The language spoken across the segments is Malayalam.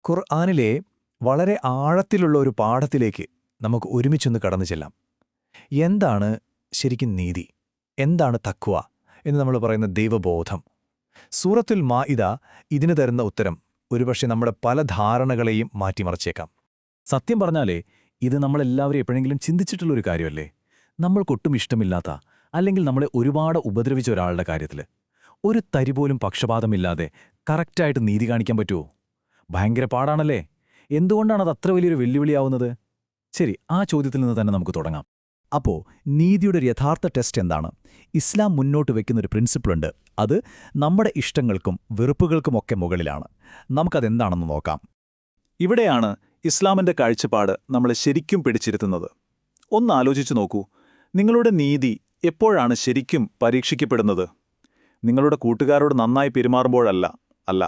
ഖുർആനിലെ വളരെ ആഴത്തിലുള്ള ഒരു പാഠത്തിലേക്ക് നമുക്ക് ഒരുമിച്ചൊന്ന് കടന്നു ചെല്ലാം. എന്താണ് ശരിക്കും നീതി? എന്താണ് തഖ്വ എന്ന് നമ്മൾ പറയുന്ന ദൈവബോധം? സൂറത്തുൽ മാഇദ ഇതിന് തരുന്ന ഉത്തരം ഒരുപക്ഷെ നമ്മുടെ പല ധാരണകളെയും മാറ്റിമറിച്ചേക്കാം. സത്യം പറഞ്ഞാലേ ഇത് നമ്മളെല്ലാവരും എപ്പോഴെങ്കിലും ചിന്തിച്ചിട്ടുള്ളൊരു കാര്യമല്ലേ? നമ്മൾക്കൊട്ടും ഇഷ്ടമില്ലാത്ത അല്ലെങ്കിൽ നമ്മളെ ഒരുപാട് ഉപദ്രവിച്ച ഒരാളുടെ കാര്യത്തിൽ ഒരു തരി പോലും പക്ഷപാതമില്ലാതെ കറക്റ്റായിട്ട് നീതി കാണിക്കാൻ പറ്റുമോ? ഭയങ്കര പാടാണല്ലേ? എന്തുകൊണ്ടാണത് അത്ര വലിയൊരു വെല്ലുവിളിയാവുന്നത്? ശരി, ആ ചോദ്യത്തിൽ നിന്ന് തന്നെ നമുക്ക് തുടങ്ങാം. അപ്പോൾ നീതിയുടെ ഒരു യഥാർത്ഥ ടെസ്റ്റ് എന്താണ്? ഇസ്ലാം മുന്നോട്ട് വയ്ക്കുന്നൊരു പ്രിൻസിപ്പിളുണ്ട്. അത് നമ്മുടെ ഇഷ്ടങ്ങൾക്കും വെറുപ്പുകൾക്കുമൊക്കെ മുകളിലാണ്. നമുക്കതെന്താണെന്ന് നോക്കാം. ഇവിടെയാണ് ഇസ്ലാമിന്റെ കാഴ്ചപ്പാട് നമ്മളെ ശരിക്കും പിടിച്ചിരുത്തുന്നത്. ഒന്ന് ആലോചിച്ചു നോക്കൂ, നിങ്ങളുടെ നീതി എപ്പോഴാണ് ശരിക്കും പരീക്ഷിക്കപ്പെടുന്നത്? നിങ്ങളുടെ കൂട്ടുകാരോട് നന്നായി പെരുമാറുമ്പോഴല്ല, അല്ല,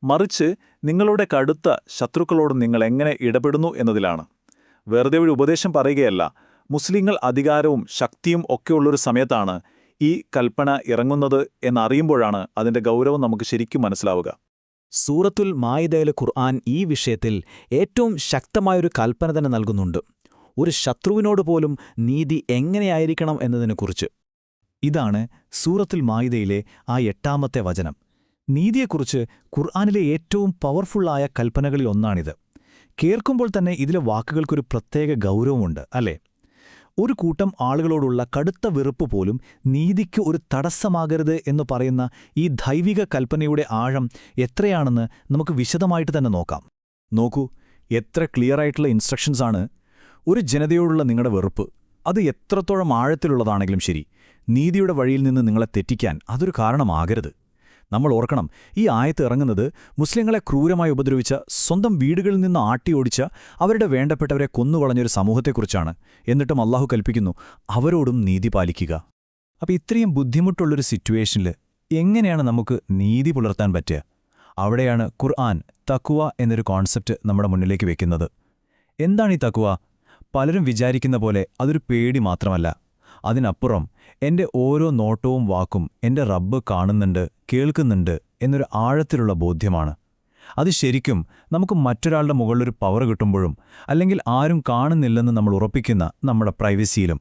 മറിച്ച് നിങ്ങളുടെ കടുത്ത ശത്രുക്കളോട് നിങ്ങൾ എങ്ങനെ ഇടപെടുന്നു എന്നതിലാണ്. വെറുതെ ഒരു ഉപദേശം പറയുകയല്ല, മുസ്ലിങ്ങൾ അധികാരവും ശക്തിയും ഒക്കെയുള്ളൊരു സമയത്താണ് ഈ കൽപ്പന ഇറങ്ങുന്നത് എന്നറിയുമ്പോഴാണ് അതിന്റെ ഗൗരവം നമുക്ക് ശരിക്കും മനസ്സിലാവുക. സൂറത്തുൽ മാഇദയിലെ ഖുർആൻ ഈ വിഷയത്തിൽ ഏറ്റവും ശക്തമായൊരു കൽപ്പന തന്നെ നൽകുന്നുണ്ട്. ഒരു ശത്രുവിനോട് പോലും നീതി എങ്ങനെയായിരിക്കണം എന്നതിനെക്കുറിച്ച്. ഇതാണ് സൂറത്തുൽ മാഇദയിലെ ആ 8-ാമത്തെ വചനം. നീതിയെക്കുറിച്ച് ഖുർആനിലെ ഏറ്റവും പവർഫുള്ളായ കൽപ്പനകളിൽ ഒന്നാണിത്. കേൾക്കുമ്പോൾ തന്നെ ഇതിലെ വാക്കുകൾക്കൊരു പ്രത്യേക ഗൗരവമുണ്ട്, അല്ലേ? ഒരു കൂട്ടം ആളുകളോടുള്ള കടുത്ത വെറുപ്പ് പോലും നീതിക്ക് ഒരു തടസ്സമാകരുത് എന്ന് പറയുന്ന ഈ ദൈവിക കൽപ്പനയുടെ ആഴം എത്രയാണെന്ന് നമുക്ക് വിശദമായിട്ട് തന്നെ നോക്കാം. നോക്കൂ, എത്ര ക്ലിയറായിട്ടുള്ള ഇൻസ്ട്രക്ഷൻസാണ്. ഒരു ജനതയോടുള്ള നിങ്ങളുടെ വെറുപ്പ് അത് എത്രത്തോളം ആഴത്തിലുള്ളതാണെങ്കിലും ശരി, നീതിയുടെ വഴിയിൽ നിന്ന് നിങ്ങളെ തെറ്റിക്കാൻ അതൊരു കാരണമാകരുത്. നമ്മൾ ഓർക്കണം, ഈ ആയത്ത് ഇറങ്ങുന്നത് മുസ്ലിങ്ങളെ ക്രൂരമായി ഉപദ്രവിച്ച, സ്വന്തം വീടുകളിൽ നിന്ന് ആട്ടിയോടിച്ച, അവരുടെ വേണ്ടപ്പെട്ടവരെ കൊന്നുകളഞ്ഞൊരു സമൂഹത്തെക്കുറിച്ചാണ്. എന്നിട്ടും അല്ലാഹു കൽപ്പിക്കുന്നു, അവരോടും നീതി പാലിക്കുക. അപ്പോൾ ഇത്രയും ബുദ്ധിമുട്ടുള്ളൊരു സിറ്റുവേഷനിൽ എങ്ങനെയാണ് നമുക്ക് നീതി പുലർത്താൻ പറ്റുക? അവിടെയാണ് ഖുർആൻ തഖ്വ എന്നൊരു കോൺസെപ്റ്റ് നമ്മുടെ മുന്നിലേക്ക് വെക്കുന്നത്. എന്താണ് ഈ തഖ്വ? പലരും വിചാരിക്കുന്ന പോലെ അതൊരു പേടി മാത്രമല്ല. അതിനപ്പുറം എൻ്റെ ഓരോ നോട്ടവും വാക്കും എൻ്റെ റബ്ബ് കാണുന്നുണ്ട്, കേൾക്കുന്നുണ്ട് എന്നൊരു ആഴത്തിലുള്ള ബോധ്യമാണ്. അത് ശരിക്കും നമുക്ക് മറ്റൊരാളുടെ മുകളിലൊരു പവർ കിട്ടുമ്പോഴും, അല്ലെങ്കിൽ ആരും കാണുന്നില്ലെന്ന് നമ്മൾ ഉറപ്പിക്കുന്ന നമ്മുടെ പ്രൈവസിയിലും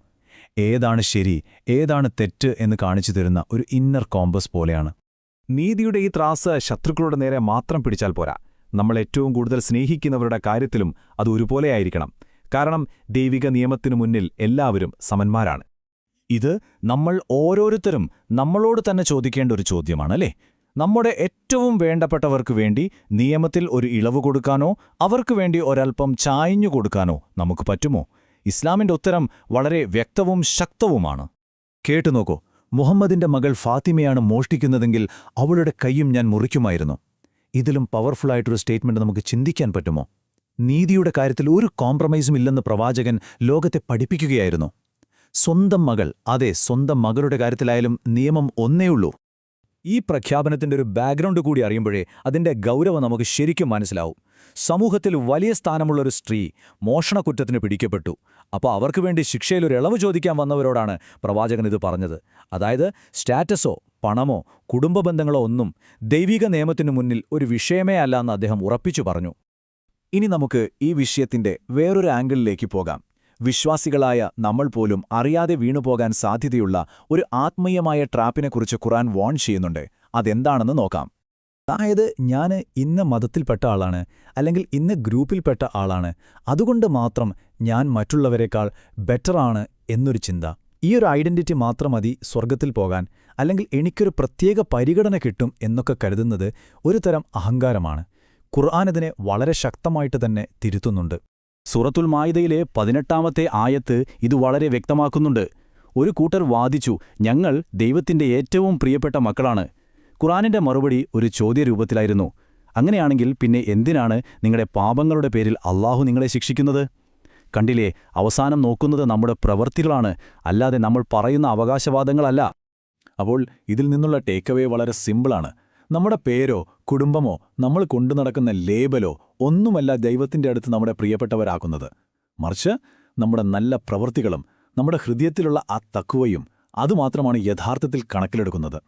ഏതാണ് ശരി, ഏതാണ് തെറ്റ് എന്ന് കാണിച്ചു തരുന്ന ഒരു ഇന്നർ കോമ്പസ് പോലെയാണ്. നീതിയുടെ ഈ ത്രാസ് ശത്രുക്കളുടെ നേരെ മാത്രം പിടിച്ചാൽ പോരാ. നമ്മൾ ഏറ്റവും കൂടുതൽ സ്നേഹിക്കുന്നവരുടെ കാര്യത്തിലും അത് ഒരുപോലെയായിരിക്കണം. കാരണം ദൈവിക നിയമത്തിനു മുന്നിൽ എല്ലാവരും സമന്മാരാണ്. ഇത് നമ്മൾ ഓരോരുത്തരും നമ്മളോട് തന്നെ ചോദിക്കേണ്ട ഒരു ചോദ്യമാണല്ലേ? നമ്മുടെ ഏറ്റവും വേണ്ടപ്പെട്ടവർക്ക് വേണ്ടി നിയമത്തിൽ ഒരു ഇളവ് കൊടുക്കാനോ അവർക്ക് വേണ്ടി ഒരൽപ്പം ചായഞ്ഞു കൊടുക്കാനോ നമുക്ക് പറ്റുമോ? ഇസ്ലാമിന്റെ ഉത്തരം വളരെ വ്യക്തവും ശക്തവുമാണ്. കേട്ടുനോക്കൂ, മുഹമ്മദിന്റെ മകൾ ഫാത്തിമയാണ് മോഷ്ടിക്കുന്നതെങ്കിൽ അവളുടെ കൈയും ഞാൻ മുറിക്കുമായിരുന്നു. ഇതിലും പവർഫുള്ളായിട്ടൊരു സ്റ്റേറ്റ്മെന്റ് നമുക്ക് ചിന്തിക്കാൻ പറ്റുമോ? നീതിയുടെ കാര്യത്തിൽ ഒരു കോംപ്രമൈസും ഇല്ലെന്ന് പ്രവാചകൻ ലോകത്തെ പഠിപ്പിക്കുകയായിരുന്നു. സ്വന്തം മകൾ, അതെ, സ്വന്തം മകളുടെ കാര്യത്തിലായാലും നിയമം ഒന്നേയുള്ളൂ. ഈ പ്രഖ്യാപനത്തിന്റെ ഒരു ബാക്ക്ഗ്രൗണ്ട് കൂടി അറിയുമ്പോഴേ അതിന്റെ ഗൗരവം നമുക്ക് ശരിക്കും മനസ്സിലാവും. സമൂഹത്തിൽ വലിയ സ്ഥാനമുള്ളൊരു സ്ത്രീ മോഷണക്കുറ്റത്തിന് പിടിക്കപ്പെട്ടു. അപ്പോൾ അവർക്ക് വേണ്ടി ശിക്ഷയിലൊരു ഇളവ് ചോദിക്കാൻ വന്നവരോടാണ് പ്രവാചകൻ ഇത് പറഞ്ഞത്. അതായത് സ്റ്റാറ്റസോ പണമോ കുടുംബ ബന്ധങ്ങളോ ഒന്നും ദൈവിക നിയമത്തിനു മുന്നിൽ ഒരു വിഷയമേ അല്ല എന്ന് അദ്ദേഹം ഉറപ്പിച്ചു പറഞ്ഞു. ഇനി നമുക്ക് ഈ വിഷയത്തിന്റെ വേറൊരു ആംഗിളിലേക്ക് പോകാം. വിശ്വാസികളായ നമ്മൾ പോലും അറിയാതെ വീണുപോകാൻ സാധ്യതയുള്ള ഒരു ആത്മീയമായ ട്രാപ്പിനെക്കുറിച്ച് ഖുർആൻ വാൺ ചെയ്യുന്നുണ്ട്. അതെന്താണെന്ന് നോക്കാം. അതായത്, ഞാൻ ഇന്ന മതത്തിൽപ്പെട്ട ആളാണ്, അല്ലെങ്കിൽ ഇന്ന ഗ്രൂപ്പിൽപ്പെട്ട ആളാണ്, അതുകൊണ്ട് മാത്രം ഞാൻ മറ്റുള്ളവരെക്കാൾ ബെറ്ററാണ് എന്നൊരു ചിന്ത. ഈയൊരു ഐഡന്റിറ്റി മാത്രം മതി സ്വർഗത്തിൽ പോകാൻ, അല്ലെങ്കിൽ എനിക്കൊരു പ്രത്യേക പരിഗണന കിട്ടും എന്നൊക്കെ കരുതുന്നത് ഒരു തരം അഹങ്കാരമാണ്. ഖുർആൻ ഇതിനെ വളരെ ശക്തമായിട്ട് തന്നെ തിരുത്തുന്നുണ്ട്. സൂറത്തുൽ മാഇദയിലെ 18-ാമത്തെ ആയത്ത് ഇത് വളരെ വ്യക്തമാക്കുന്നുണ്ട്. ഒരു കൂട്ടർ വാദിച്ചു, ഞങ്ങൾ ദൈവത്തിന്റെ ഏറ്റവും പ്രിയപ്പെട്ട മക്കളാണ്. ഖുർആനിന്റെ മറുപടി ഒരു ചോദ്യരൂപത്തിലായിരുന്നു. അങ്ങനെയാണെങ്കിൽ പിന്നെ എന്തിനാണ് നിങ്ങളുടെ പാപങ്ങളുടെ പേരിൽ അല്ലാഹു നിങ്ങളെ ശിക്ഷിക്കുന്നത്? കണ്ടില്ലേ, അവസാനം നോക്കുന്നത് നമ്മുടെ പ്രവൃത്തികളാണ്, അല്ലാതെ നമ്മൾ പറയുന്ന അവകാശവാദങ്ങളല്ല. അപ്പോൾ ഇതിൽ നിന്നുള്ള ടേക്കവേ വളരെ സിമ്പിളാണ്. നമ്മുടെ പേരോ കുടുംബമോ നമ്മൾ കൊണ്ടുനടക്കുന്ന ലേബലോ ഒന്നുമല്ല ദൈവത്തിന്റെ അടുത്ത് നമ്മുടെ പ്രിയപ്പെട്ടവരാക്കുന്നത്. മറിച്ച് നമ്മുടെ നല്ല പ്രവൃത്തികളും നമ്മുടെ ഹൃദയത്തിലുള്ള ആ തഖ്വയും അതുമാത്രമാണ് യഥാർത്ഥത്തിൽ കണക്കിലെടുക്കുന്നത്.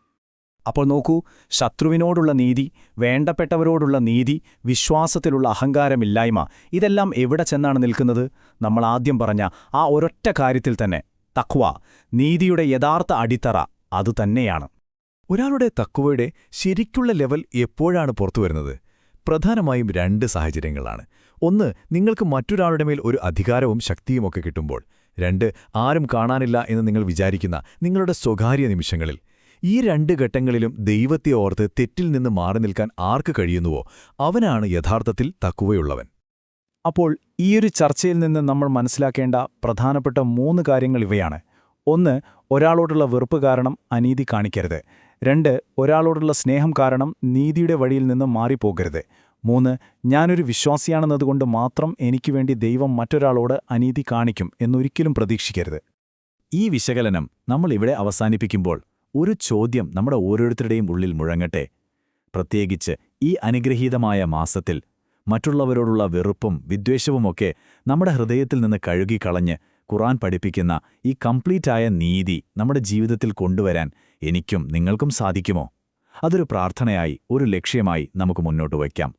അപ്പോൾ നോക്കൂ, ശത്രുവിനോടുള്ള നീതി, വേണ്ടപ്പെട്ടവരോടുള്ള നീതി, വിശ്വാസത്തിലുള്ള അഹങ്കാരമില്ലായ്മ, ഇതെല്ലാം എവിടെ ചെന്നാണ് നിൽക്കുന്നത്? നമ്മൾ ആദ്യം പറഞ്ഞ ആ ഒരൊറ്റ കാര്യത്തിൽ തന്നെ, തഖ്വ, നീതിയുടെ യഥാർത്ഥ അടിത്തറ അതുതന്നെയാണ്. ഒരാളുടെ തഖ്വയുടെ ശരിക്കുള്ള ലെവൽ എപ്പോഴാണ് പുറത്തുവരുന്നത്? പ്രധാനമായും 2 സാഹചര്യങ്ങളാണ്. ഒന്ന്, നിങ്ങൾക്ക് മറ്റൊരാളുടെ മേൽ ഒരു അധികാരവും ശക്തിയുമൊക്കെ കിട്ടുമ്പോൾ. 2, ആരും കാണാനില്ല എന്ന് നിങ്ങൾ വിചാരിക്കുന്ന നിങ്ങളുടെ സ്വകാര്യ നിമിഷങ്ങളിൽ. ഈ 2 ഘട്ടങ്ങളിലും ദൈവത്തെ ഓർത്ത് തെറ്റിൽ നിന്ന് മാറി നിൽക്കാൻ ആർക്ക് കഴിയുന്നുവോ അവനാണ് യഥാർത്ഥത്തിൽ തഖ്വയുള്ളവൻ. അപ്പോൾ ഈയൊരു ചർച്ചയിൽ നിന്ന് നമ്മൾ മനസ്സിലാക്കേണ്ട പ്രധാനപ്പെട്ട 3 കാര്യങ്ങൾ ഇവയാണ്. 1, ഒരാളോടുള്ള വെറുപ്പ് കാരണം അനീതി കാണിക്കരുത്. 2, ഒരാളോടുള്ള സ്നേഹം കാരണം നീതിയുടെ വഴിയിൽ നിന്ന് മാറിപ്പോകരുത്. 3, ഞാനൊരു വിശ്വാസിയാണെന്നതുകൊണ്ട് മാത്രം എനിക്കുവേണ്ടി ദൈവം മറ്റൊരാളോട് അനീതി കാണിക്കും എന്നൊരിക്കലും പ്രതീക്ഷിക്കരുത്. ഈ വിശകലനം നമ്മൾ ഇവിടെ അവസാനിപ്പിക്കുമ്പോൾ ഒരു ചോദ്യം നമ്മുടെ ഓരോരുത്തരുടെയും ഉള്ളിൽ മുഴങ്ങട്ടെ. പ്രത്യേകിച്ച് ഈ അനുഗ്രഹീതമായ മാസത്തിൽ മറ്റുള്ളവരോടുള്ള വെറുപ്പും വിദ്വേഷവുമൊക്കെ നമ്മുടെ ഹൃദയത്തിൽ നിന്ന് കഴുകിക്കളഞ്ഞ് ഖുർആൻ പഠിപ്പിക്കുന്ന ഈ കംപ്ലീറ്റായ നീതി നമ്മുടെ ജീവിതത്തിൽ കൊണ്ടുവരാൻ എനിക്കും നിങ്ങൾക്കും സാധിക്കുമോ? അതൊരു പ്രാർത്ഥനയായി, ഒരു ലക്ഷ്യമായി നമുക്ക് മുന്നോട്ട് വയ്ക്കാം.